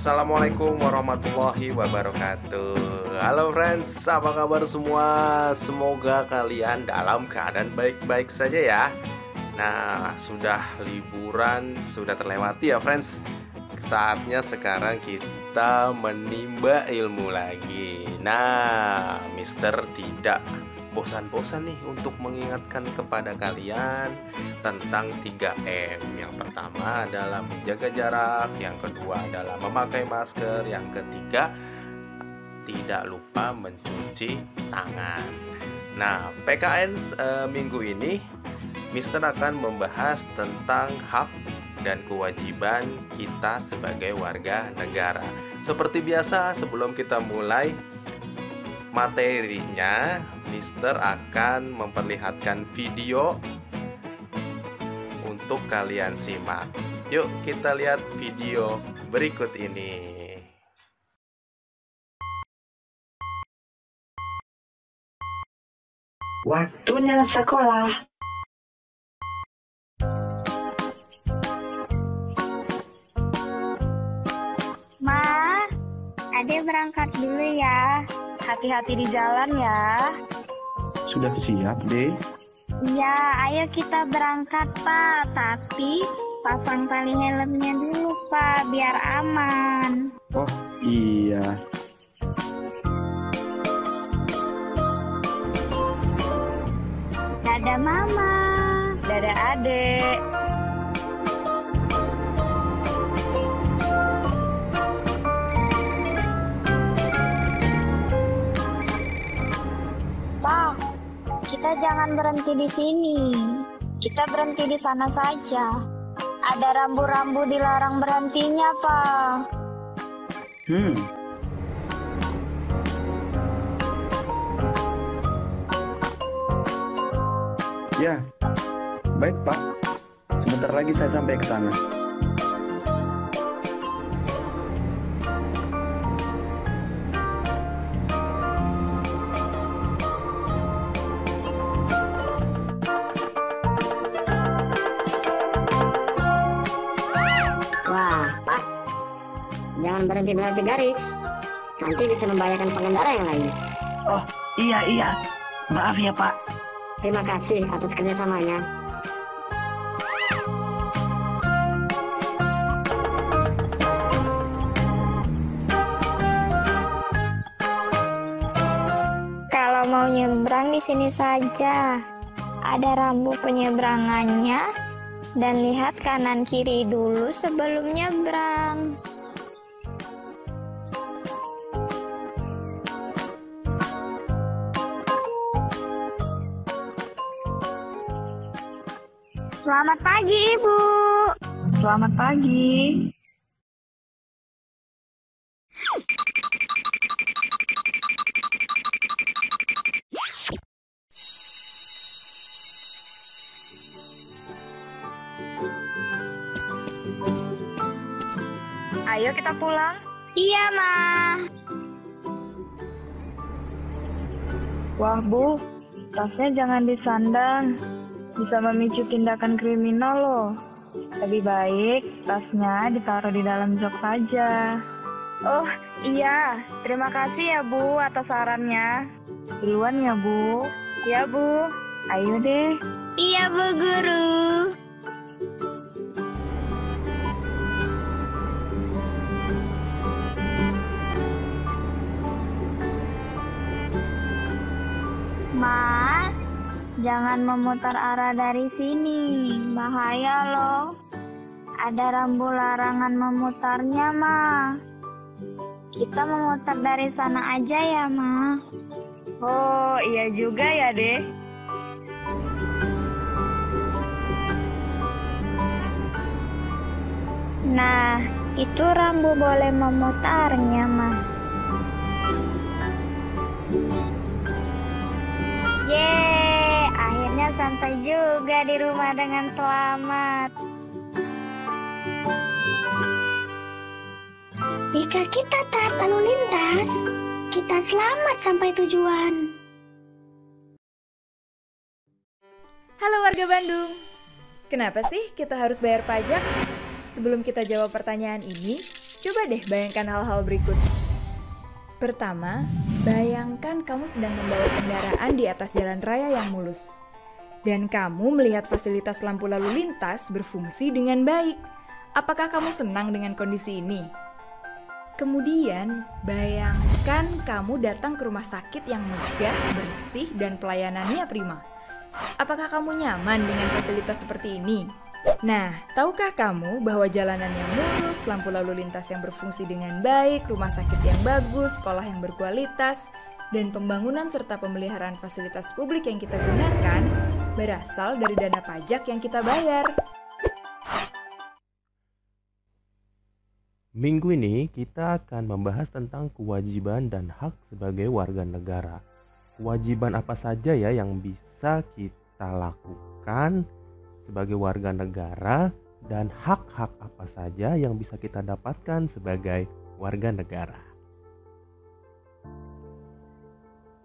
Assalamualaikum warahmatullahi wabarakatuh. Halo friends, apa kabar semua? Semoga kalian dalam keadaan baik-baik saja ya. Nah, sudah liburan, sudah terlewati ya friends. Saatnya sekarang kita menimba ilmu lagi. Nah, Mister tidak bosan-bosan nih untuk mengingatkan kepada kalian tentang 3M. Yang pertama adalah menjaga jarak, yang kedua adalah memakai masker, yang ketiga tidak lupa mencuci tangan. Nah, PKN minggu ini Mister akan membahas tentang hak dan kewajiban kita sebagai warga negara. Seperti biasa, sebelum kita mulai materinya, Mister akan memperlihatkan video untuk kalian simak. Yuk kita lihat video berikut ini. Waktunya sekolah. Ma, Ade berangkat dulu ya. Hati-hati di jalan ya. Sudah siap, Dek? Iya, ayo kita berangkat, Pak. Tapi pasang tali helmnya dulu, Pak, biar aman. Oh, iya. Dadah Mama. Dadah Adek. Pak, kita jangan berhenti di sini. Kita berhenti di sana saja. Ada rambu-rambu dilarang berhentinya, Pak. Ya, baik Pak. Sebentar lagi saya sampai ke sana. Wah, Pak, jangan berhenti garis. Nanti bisa membahayakan pengendara yang lain. Oh, iya. Maaf ya, Pak. Terima kasih atas kerjasamanya. Kalau mau nyebrang di sini saja. Ada rambu penyeberangannya dan lihat kanan kiri dulu sebelum nyebrang. Selamat pagi, Ibu. Selamat pagi. Ayo kita pulang. Iya, Ma. Wah, Bu, tasnya jangan disandang. Bisa memicu tindakan kriminal loh. Lebih baik tasnya ditaruh di dalam jok saja. Oh iya, terima kasih ya Bu atas sarannya. Duluan ya Bu. Ya Bu, ayo deh. Iya, Bu Guru. Mas, jangan memutar arah dari sini, bahaya loh. Ada rambu larangan memutarnya, Ma. Kita memutar dari sana aja ya, Ma. Oh iya juga ya deh. Nah, itu rambu boleh memutarnya, Ma. Yeay, akhirnya sampai juga di rumah dengan selamat. Jika kita taat lalu lintas, kita selamat sampai tujuan. Halo warga Bandung, kenapa sih kita harus bayar pajak? Sebelum kita jawab pertanyaan ini, Coba deh bayangkan hal-hal berikut. Pertama, bayangkan kamu sedang membawa kendaraan di atas jalan raya yang mulus. Dan kamu melihat fasilitas lampu lalu lintas berfungsi dengan baik. Apakah kamu senang dengan kondisi ini? Kemudian, bayangkan kamu datang ke rumah sakit yang megah, bersih, dan pelayanannya prima. Apakah kamu nyaman dengan fasilitas seperti ini? Nah, tahukah kamu bahwa jalanan yang mulus, lampu lalu lintas yang berfungsi dengan baik, rumah sakit yang bagus, sekolah yang berkualitas, dan pembangunan serta pemeliharaan fasilitas publik yang kita gunakan berasal dari dana pajak yang kita bayar. Minggu ini kita akan membahas tentang kewajiban dan hak sebagai warga negara. Kewajiban apa saja ya yang bisa kita lakukan sebagai warga negara dan hak-hak apa saja yang bisa kita dapatkan sebagai warga negara.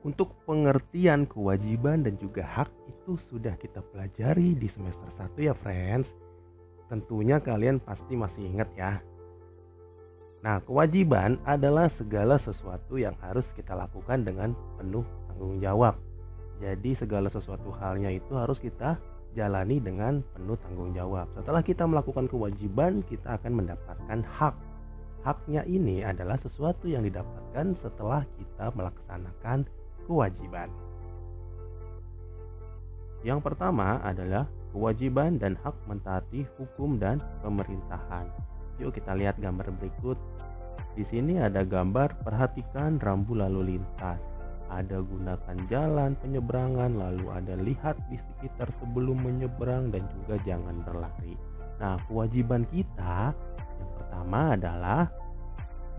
Untuk pengertian kewajiban dan juga hak itu sudah kita pelajari di semester 1 ya friends. Tentunya kalian pasti masih ingat ya. Nah, kewajiban adalah segala sesuatu yang harus kita lakukan dengan penuh tanggung jawab. Jadi segala sesuatu halnya itu harus kita jalani dengan penuh tanggung jawab. Setelah kita melakukan kewajiban, kita akan mendapatkan hak. Haknya ini adalah sesuatu yang didapatkan setelah kita melaksanakan kewajiban. Yang pertama adalah kewajiban dan hak mentaati hukum dan pemerintahan. Yuk kita lihat gambar berikut. Di sini ada gambar perhatikan rambu lalu lintas. Ada gunakan jalan penyeberangan, lalu ada lihat di sekitar sebelum menyeberang dan juga jangan berlari. Nah, kewajiban kita yang pertama adalah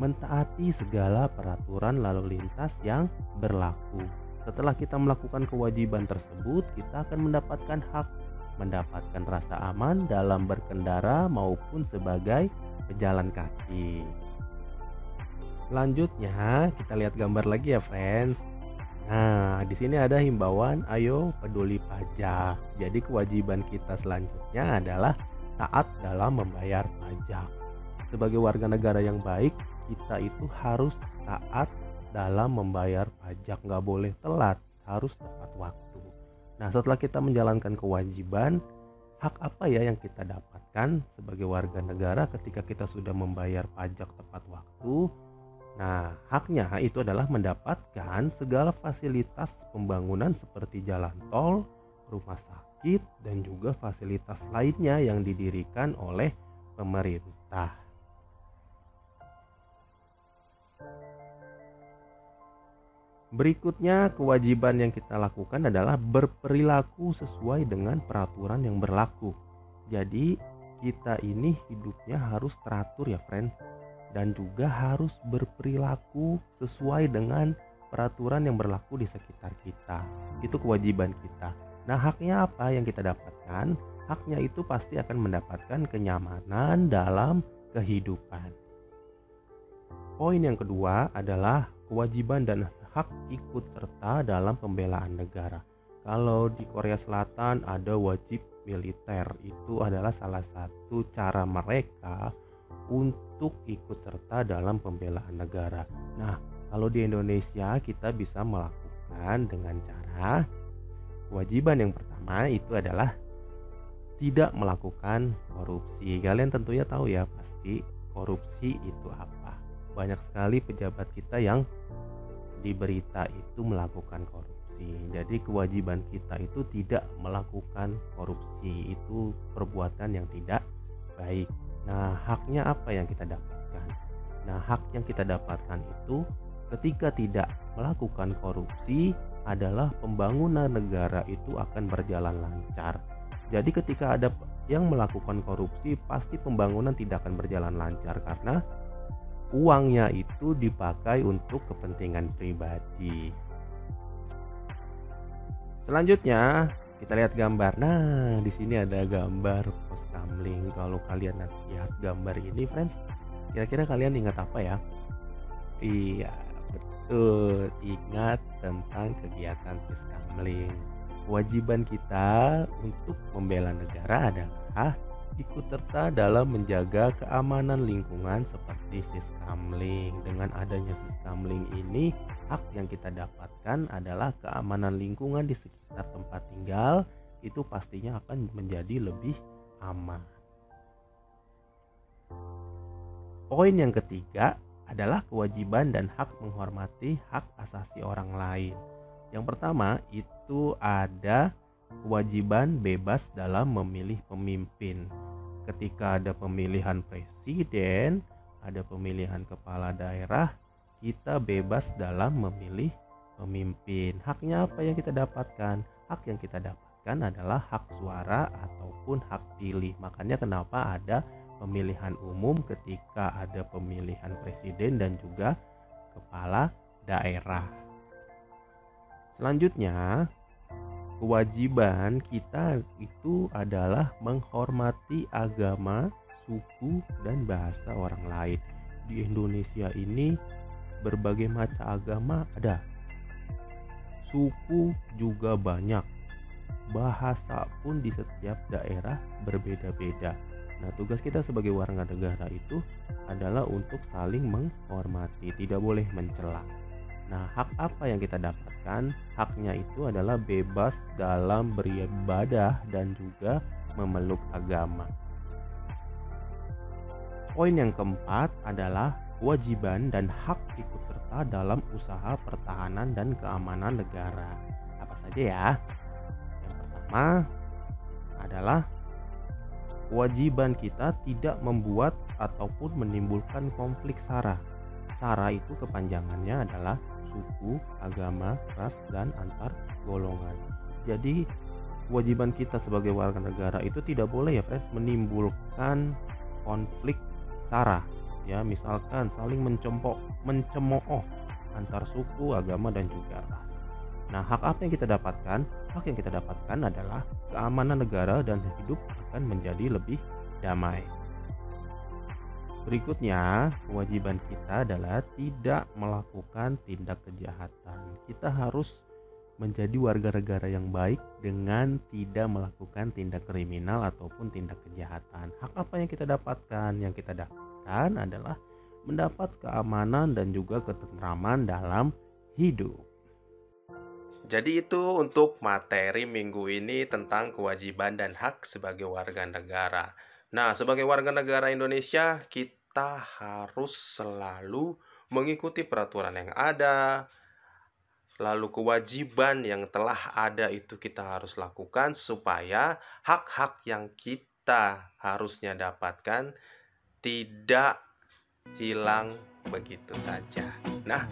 mentaati segala peraturan lalu lintas yang berlaku. Setelah kita melakukan kewajiban tersebut, kita akan mendapatkan hak, mendapatkan rasa aman dalam berkendara maupun sebagai pejalan kaki. Selanjutnya kita lihat gambar lagi ya friends. Nah, di sini ada himbauan ayo peduli pajak. Jadi kewajiban kita selanjutnya adalah taat dalam membayar pajak. Sebagai warga negara yang baik, kita itu harus taat dalam membayar pajak, nggak boleh telat, harus tepat waktu. Nah, setelah kita menjalankan kewajiban, hak apa ya yang kita dapatkan sebagai warga negara ketika kita sudah membayar pajak tepat waktu? Nah, haknya itu adalah mendapatkan segala fasilitas pembangunan seperti jalan tol, rumah sakit, dan juga fasilitas lainnya yang didirikan oleh pemerintah. Berikutnya, kewajiban yang kita lakukan adalah berperilaku sesuai dengan peraturan yang berlaku. Jadi, kita ini hidupnya harus teratur ya friend. Dan juga harus berperilaku sesuai dengan peraturan yang berlaku di sekitar kita. Itu kewajiban kita. Nah, haknya apa yang kita dapatkan? Haknya itu pasti akan mendapatkan kenyamanan dalam kehidupan. Poin yang kedua adalah kewajiban dan hak ikut serta dalam pembelaan negara. Kalau di Korea Selatan ada wajib militer, itu adalah salah satu cara mereka untuk ikut serta dalam pembelaan negara. Nah, kalau di Indonesia kita bisa melakukan dengan cara kewajiban yang pertama itu adalah tidak melakukan korupsi. Kalian tentunya tahu ya pasti korupsi itu apa. Banyak sekali pejabat kita yang di berita itu melakukan korupsi. Jadi kewajiban kita itu tidak melakukan korupsi. Itu perbuatan yang tidak baik. Nah, haknya apa yang kita dapatkan? Nah, hak yang kita dapatkan itu ketika tidak melakukan korupsi adalah pembangunan negara itu akan berjalan lancar. Jadi ketika ada yang melakukan korupsi, pasti pembangunan tidak akan berjalan lancar karena uangnya itu dipakai untuk kepentingan pribadi. Selanjutnya kita lihat gambar. Nah, di sini ada gambar pos kamling. Kalau kalian lihat gambar ini, friends, kira-kira kalian ingat apa ya? Iya, betul. Ingat tentang kegiatan pos kamling. Kewajiban kita untuk membela negara adalah ikut serta dalam menjaga keamanan lingkungan seperti siskamling. Dengan adanya siskamling ini, hak yang kita dapatkan adalah keamanan lingkungan di sekitar tempat tinggal, itu pastinya akan menjadi lebih aman. Poin yang ketiga adalah kewajiban dan hak menghormati hak asasi orang lain. Yang pertama itu ada kewajiban bebas dalam memilih pemimpin. Ketika ada pemilihan presiden, ada pemilihan kepala daerah, kita bebas dalam memilih pemimpin. Haknya apa yang kita dapatkan? Hak yang kita dapatkan adalah hak suara ataupun hak pilih. Makanya kenapa ada pemilihan umum ketika ada pemilihan presiden dan juga kepala daerah. Selanjutnya, kewajiban kita itu adalah menghormati agama, suku, dan bahasa orang lain. Di Indonesia ini berbagai macam agama ada. Suku juga banyak. Bahasa pun di setiap daerah berbeda-beda. Nah, tugas kita sebagai warga negara itu adalah untuk saling menghormati, tidak boleh mencela. Nah, hak apa yang kita dapatkan? Haknya itu adalah bebas dalam beribadah dan juga memeluk agama. Poin yang keempat adalah kewajiban dan hak ikut serta dalam usaha pertahanan dan keamanan negara. Apa saja ya? Yang pertama adalah kewajiban kita tidak membuat ataupun menimbulkan konflik SARA. SARA itu kepanjangannya adalah suku, agama, ras, dan antar golongan. Jadi kewajiban kita sebagai warga negara itu tidak boleh ya friends menimbulkan konflik SARA. Ya, misalkan saling mencemooh antar suku, agama, dan juga ras. Nah, hak apa yang kita dapatkan? Hak yang kita dapatkan adalah keamanan negara dan hidup akan menjadi lebih damai. Berikutnya, kewajiban kita adalah tidak melakukan tindak kejahatan. Kita harus menjadi warga negara yang baik dengan tidak melakukan tindak kriminal ataupun tindak kejahatan. Hak apa yang kita dapatkan? Yang kita dapatkan adalah mendapat keamanan dan juga ketentraman dalam hidup. Jadi itu untuk materi minggu ini tentang kewajiban dan hak sebagai warga negara. Nah, sebagai warga negara Indonesia, kita harus selalu mengikuti peraturan yang ada. Lalu kewajiban yang telah ada itu kita harus lakukan supaya hak-hak yang kita harusnya dapatkan tidak hilang begitu saja. Nah,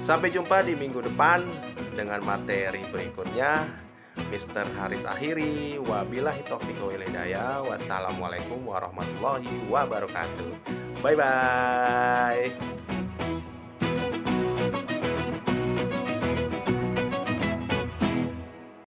sampai jumpa di minggu depan dengan materi berikutnya. Mr. Haris akhiri, wabillahi taufiq wal hidayah. Wassalamualaikum warahmatullahi wabarakatuh. Bye bye.